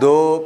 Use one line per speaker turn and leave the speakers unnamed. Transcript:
2